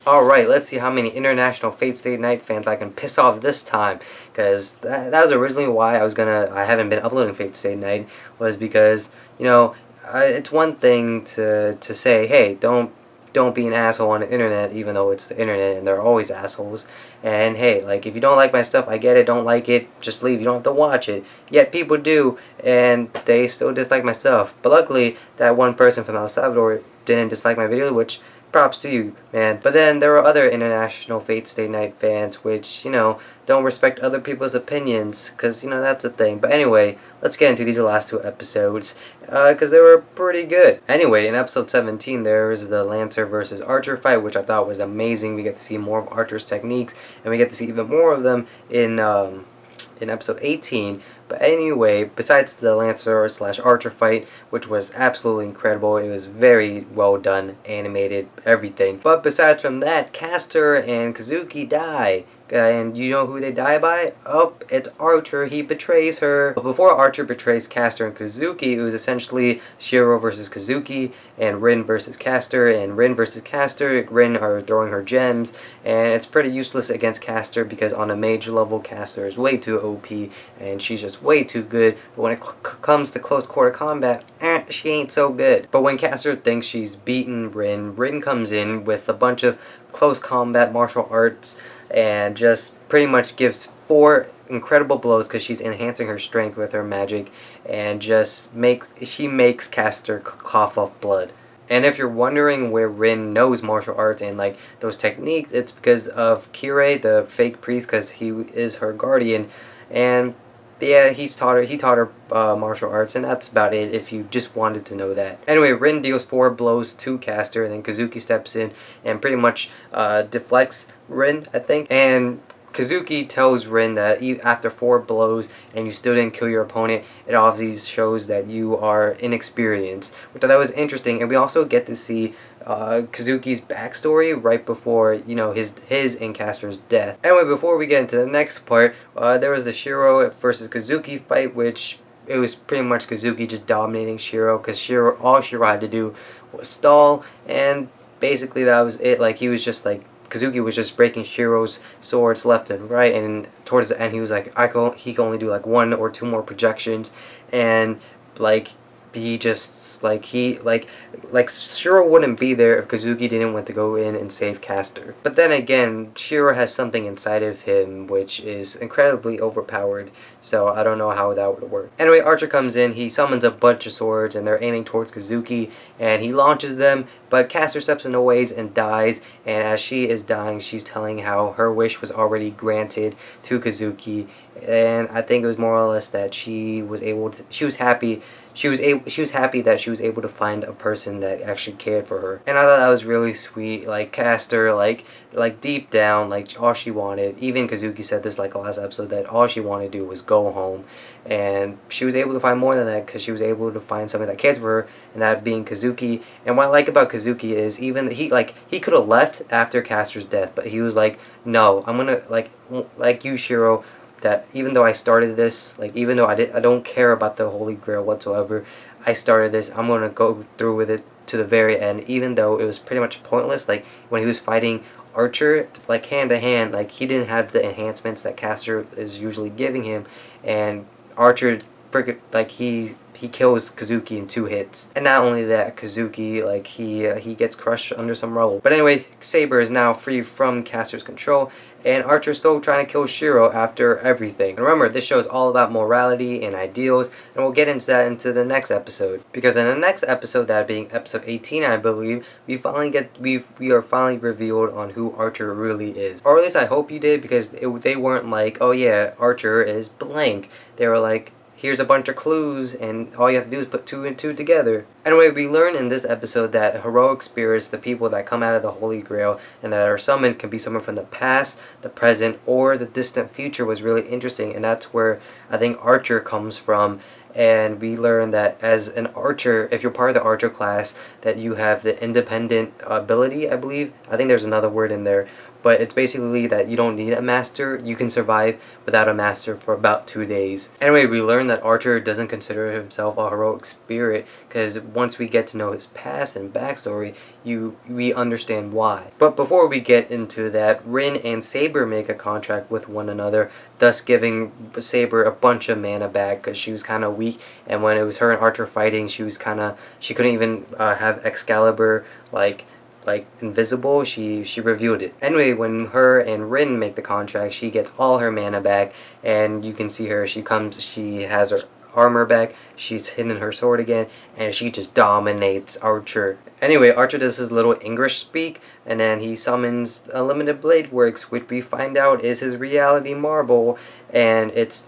Alright, let's see how many International Fate Stay Night fans I can piss off this time. Because that was originally why I haven't been uploading Fate Stay Night, was because, it's one thing to say, hey, don't be an asshole on the internet, even though it's the internet and they're always assholes. And hey, like, if you don't like my stuff, I get it, don't like it, just leave, you don't have to watch it. Yet people do, and they still dislike my stuff. But luckily, that one person from El Salvador didn't dislike my video, which, props to you, man. But then there were other International Fate Stay Night fans which, don't respect other people's opinions, because, that's a thing. But anyway, let's get into these last two episodes, because they were pretty good. Anyway, in episode 17, there's the Lancer versus Archer fight, which I thought was amazing. We get to see more of Archer's techniques, and we get to see even more of them in episode 18. But anyway, besides the Lancer / Archer fight, which was absolutely incredible, it was very well done, animated, everything. But besides from that, Caster and Kazuki die. And you know who they die by? Oh, it's Archer. He betrays her. But before Archer betrays Caster and Kazuki, it was essentially Shiro versus Kazuki, and Rin versus Caster, and Rin versus Caster. Rin are throwing her gems, and it's pretty useless against Caster because on a major level, Caster is way too OP, and she's just way too good. But when it comes to close quarter combat, she ain't so good. But when Caster thinks she's beaten Rin, Rin comes in with a bunch of close combat martial arts, and just pretty much gives 4 incredible blows because she's enhancing her strength with her magic, and she makes Caster cough up blood. And if you're wondering where Rin knows martial arts and like those techniques, it's because of Kirei, the fake priest, because he is her guardian, and yeah, he taught her martial arts, and that's about it if you just wanted to know that. Anyway, Rin deals 4 blows to Caster, and then Kazuki steps in and pretty much deflects Rin, I think. And Kazuki tells Rin that after 4 blows and you still didn't kill your opponent, it obviously shows that you are inexperienced, which I thought was interesting. And we also get to see Kazuki's backstory right before, his and Caster's death. Anyway, before we get into the next part, there was the Shiro versus Kazuki fight, which it was pretty much Kazuki just dominating Shiro, because all Shiro had to do was stall, and basically that was it. Like, he was just like, Kazuki was just breaking Shiro's swords left and right, and towards the end he was like, he can only do like 1 or 2 more projections, and like he just like Shiro wouldn't be there if Kazuki didn't want to go in and save Caster. But then again, Shiro has something inside of him which is incredibly overpowered, so I don't know how that would work. Anyway, Archer comes in, he summons a bunch of swords, and they're aiming towards Kazuki, and he launches them, but Caster steps in the ways and dies, and as she is dying, she's telling how her wish was already granted to Kazuki, and I think it was more or less that she was happy that she was able to find a person that actually cared for her. And I thought that was really sweet. Like, Caster, like deep down, like, all she wanted, even Kazuki said this like last episode, that all she wanted to do was go home. And she was able to find more than that, because she was able to find somebody that cares for her, and that being Kazuki. And what I like about Kazuki is, even he could have left after Caster's death, but he was like, no, I'm gonna, like you, Shiro, that even though I started this, like, even though I don't care about the Holy Grail whatsoever, I started this, I'm gonna go through with it to the very end, even though it was pretty much pointless. Like, when he was fighting Archer, like, hand to hand, like, he didn't have the enhancements that Caster is usually giving him, and Archer, like, he kills Kazuki in 2 hits. And not only that, Kazuki, like, he gets crushed under some rubble. But anyway, Saber is now free from Caster's control, and Archer's still trying to kill Shiro after everything. And remember, this show is all about morality and ideals, and we'll get into that into the next episode. Because in the next episode, that being episode 18, I believe, we are finally revealed on who Archer really is. Or at least I hope you did, because they weren't like, oh yeah, Archer is blank. They were like, here's a bunch of clues, and all you have to do is put 2 and 2 together. Anyway, we learn in this episode that heroic spirits, the people that come out of the Holy Grail and that are summoned, can be summoned from the past, the present, or the distant future, was really interesting, and that's where I think Archer comes from. And we learn that as an archer, if you're part of the archer class, that you have the independent ability, I believe. I think there's another word in there, but it's basically that you don't need a master. You can survive without a master for about 2 days. Anyway, we learn that Archer doesn't consider himself a heroic spirit, because once we get to know his past and backstory, we understand why. But before we get into that, Rin and Saber make a contract with one another, thus giving Saber a bunch of mana back, because she was kind of weak, and when it was her and Archer fighting, she couldn't even have Excalibur like invisible. She revealed it. Anyway, when her and Rin make the contract, she gets all her mana back, and you can see her, she has her armor back, she's hidden her sword again, and she just dominates Archer. Anyway, Archer does his little English speak, and then he summons Unlimited Blade Works, which we find out is his reality marble, and if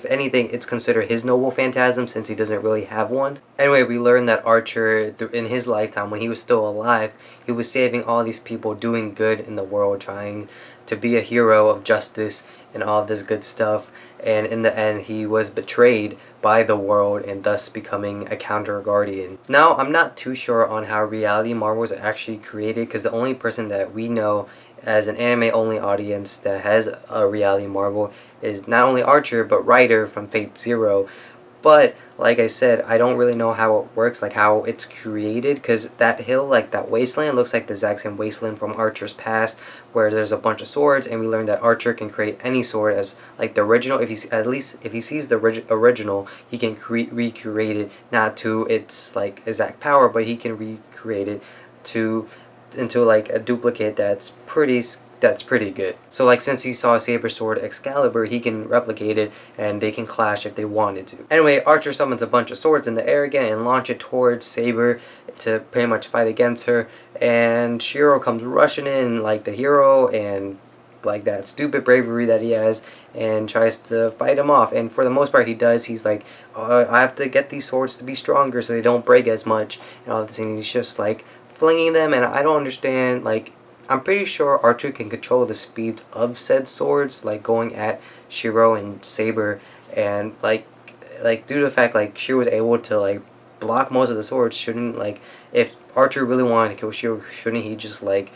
anything, it's considered his noble phantasm, since he doesn't really have one. Anyway, we learn that Archer, in his lifetime, when he was still alive, he was saving all these people, doing good in the world, trying to be a hero of justice and all of this good stuff, and in the end he was betrayed by the world and thus becoming a counter guardian. Now, I'm not too sure on how reality marbles are actually created, because the only person that we know as an anime only audience that has a reality marble is not only Archer but Ryder from Fate Zero. But like I said, I don't really know how it works, like how it's created, because that hill, like that wasteland, looks like the exact same wasteland from Archer's past, where there's a bunch of swords, and we learned that Archer can create any sword as like the original. If he sees the original, he can recreate it, not to its like exact power, but he can recreate it into like a duplicate that's pretty good. So like, since he saw Saber Sword Excalibur, he can replicate it, and they can clash if they wanted to. Anyway, Archer summons a bunch of swords in the air again and launch it towards Saber to pretty much fight against her, and Shiro comes rushing in like the hero and like that stupid bravery that he has, and tries to fight him off, and for the most part he does. He's like, I have to get these swords to be stronger so they don't break as much and all this, and he's just like flinging them, and I don't understand, like, I'm pretty sure Archer can control the speeds of said swords, like going at Shiro and Saber, and like due to the fact like Shiro was able to like block most of the swords, shouldn't, like, if Archer really wanted to kill Shiro, shouldn't he just like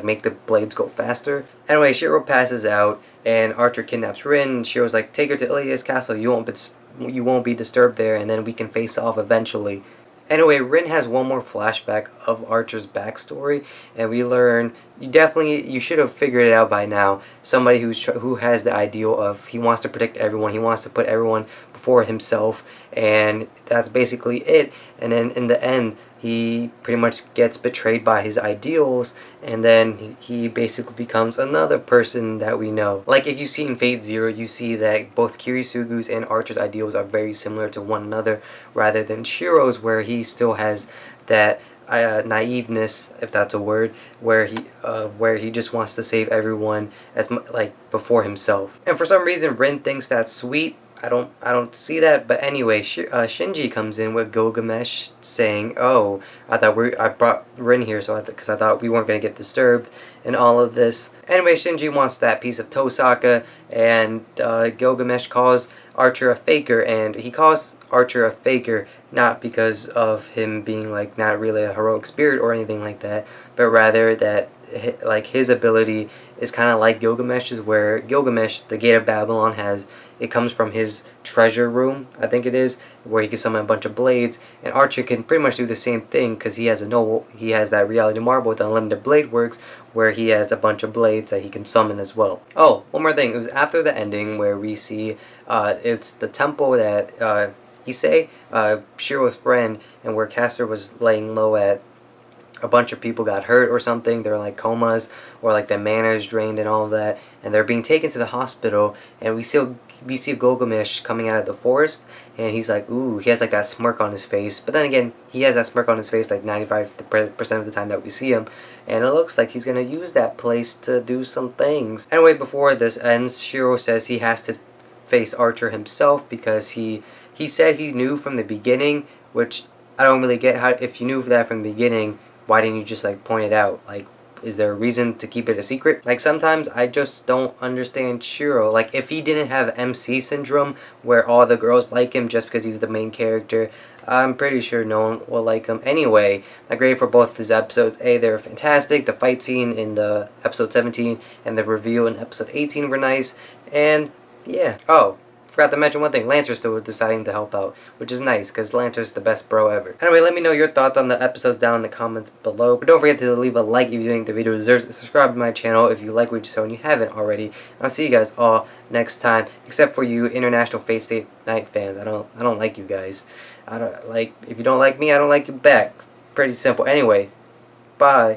make the blades go faster? Anyway, Shiro passes out, and Archer kidnaps Rin. Shiro's like, take her to Ilia's castle, you won't be disturbed there, and then we can face off eventually. Anyway, Rin has one more flashback of Archer's backstory, and we learn, you should have figured it out by now, somebody who has the ideal of, he wants to protect everyone, he wants to put everyone before himself, and that's basically it. And then in the end, he pretty much gets betrayed by his ideals, and then he basically becomes another person that we know. Like, if you see in Fate Zero, you see that both Kirisugu's and Archer's ideals are very similar to one another, rather than Shiro's, where he still has that naiveness, if that's a word, where he just wants to save everyone like before himself. And for some reason, Rin thinks that's sweet. I don't see that, but anyway, Shinji comes in with Gilgamesh saying, "Oh, I brought Rin here, because I thought we weren't gonna get disturbed in all of this." Anyway, Shinji wants that piece of Tosaka, and Gilgamesh calls Archer a faker, and he calls Archer a faker not because of him being like not really a heroic spirit or anything like that, but rather that like his ability is kind of like Gilgamesh's, where Gilgamesh, the Gate of Babylon, it comes from his treasure room, I think it is, where he can summon a bunch of blades, and Archer can pretty much do the same thing, because he has that reality marble with Unlimited Blade Works, where he has a bunch of blades that he can summon as well. Oh, one more thing, it was after the ending where we see, it's the temple that, Shiro's friend, and where Castor was laying low at, a bunch of people got hurt or something, they're like comas, or like their mana is drained and all of that, and they're being taken to the hospital, and we see Gilgamesh coming out of the forest, and he's like, ooh, he has like that smirk on his face, but then again, he has that smirk on his face like 95% of the time that we see him, and it looks like he's gonna use that place to do some things. Anyway, before this ends, Shiro says he has to face Archer himself, because he said he knew from the beginning, which I don't really get. How, if you knew that from the beginning, why didn't you just like point it out? Like, is there a reason to keep it a secret? Like, sometimes I just don't understand Shiro. Like, if he didn't have MC syndrome, where all the girls like him just because he's the main character, I'm pretty sure no one will like them. Anyway, my grade for both these episodes, they're fantastic. The fight scene in the episode 17 and the reveal in episode 18 were nice. And yeah. Oh, forgot to mention one thing. Lancer's still deciding to help out, which is nice because Lancer's the best bro ever. Anyway, let me know your thoughts on the episodes down in the comments below. But don't forget to leave a like if you think the video deserves it. Subscribe to my channel if you like what you saw and you haven't already. And I'll see you guys all next time, except for you International Fate Stay Night fans. I don't like you guys. I don't like. If you don't like me, I don't like you back. Pretty simple. Anyway, bye.